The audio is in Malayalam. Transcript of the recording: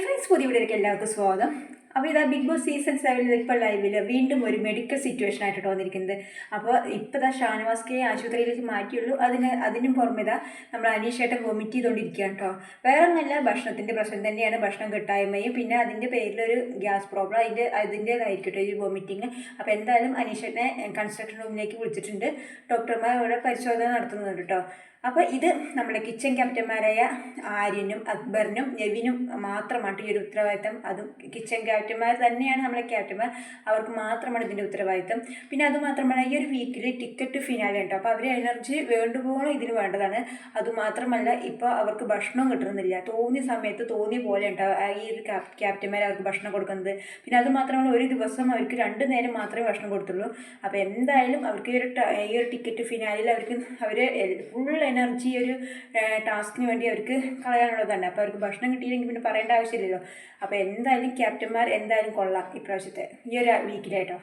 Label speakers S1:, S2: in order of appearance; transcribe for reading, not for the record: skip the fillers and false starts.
S1: ഫ്രണ്ട്സ്, പുതിയ വീഡിയോയിലേക്ക് എല്ലാവർക്കും സ്വാഗതം. അപ്പോൾ ഇതാ ബിഗ് ബോസ് സീസൺ 7 ഇപ്പോൾ ലൈവിൽ വീണ്ടും ഒരു മെഡിക്കൽ സിറ്റുവേഷൻ ആയിട്ടാണ് വന്നിരിക്കുന്നത്. അപ്പോൾ ഇപ്പോൾ ഇതാ ഷാനവാസ്കയെ ആശുപത്രിയിലേക്ക് മാറ്റിയുള്ളൂ. അതിനും പുറമെ ഇതാ നമ്മൾ അനീഷേട്ടൻ വൊമിറ്റ് ചെയ്തുകൊണ്ടിരിക്കുകയാണ് കേട്ടോ. വേറെ ഒന്നല്ല, ഭക്ഷണത്തിൻ്റെ പ്രശ്നം തന്നെയാണ്, ഭക്ഷണം കിട്ടായ്മയും പിന്നെ അതിൻ്റെ പേരിലൊരു ഗ്യാസ് പ്രോബ്ലം അതിൻ്റേതായിരിക്കട്ടെ ഈ വൊമിറ്റിങ്. അപ്പോൾ എന്തായാലും അനീഷേട്ടനെ കൺസ്ട്രക്ഷൻ റൂമിലേക്ക് വിളിച്ചിട്ടുണ്ട്. ഡോക്ടർമാർ ഇവിടെ പരിശോധന നടത്തുന്നുണ്ട് കേട്ടോ. അപ്പോൾ ഇത് നമ്മുടെ കിച്ചൺ ക്യാപ്റ്റന്മാരായ ആര്യനും അക്ബറിനും നെവിനും മാത്രമാണ് ഈ ഒരു ഉത്തരവാദിത്തം. അതും കിച്ചൺ ക്യാപ്റ്റന്മാർ തന്നെയാണ് നമ്മളെ ക്യാപ്റ്റന്മാർ, അവർക്ക് മാത്രമാണ് ഇതിൻ്റെ ഉത്തരവാദിത്തം. പിന്നെ അതുമാത്രമല്ല, ഈ ഒരു വീക്കിൽ ടിക്കറ്റ് ഫിനാലെ ഉണ്ടോ, അപ്പോൾ അവർ എനർജി വേണ്ടുപോകണം ഇതിന് വേണ്ടതാണ്. അതുമാത്രമല്ല, ഇപ്പോൾ അവർക്ക് ഭക്ഷണം കിട്ടുന്നില്ല, തോന്നിയ സമയത്ത് തോന്നിയ പോലെ ഉണ്ടാവും ഈ ഒരു ക്യാപ്റ്റന്മാർ അവർക്ക് ഭക്ഷണം കൊടുക്കുന്നത്. പിന്നെ അതുമാത്രമല്ല, ഒരു ദിവസം അവർക്ക് 2 നേരം മാത്രമേ ഭക്ഷണം കൊടുത്തുള്ളൂ. അപ്പോൾ എന്തായാലും അവർക്ക് ഈ ഒരു ടിക്കറ്റ് ഫിനാലിൽ അവർ ഫുൾ എനർജി ഒരു ടാസ്കിന് വേണ്ടി അവർക്ക് കളയാനുള്ളതാണ്. അപ്പോൾ അവർക്ക് ഭക്ഷണം കിട്ടിയില്ലെങ്കിൽ പിന്നെ പറയേണ്ട ആവശ്യമില്ലല്ലോ. അപ്പോൾ എന്തായാലും ക്യാപ്റ്റന്മാർ എന്തായാലും കൊള്ളാം ഇപ്രാവശ്യത്തെ ഈ ഒരു വീക്കിലായിട്ടോ.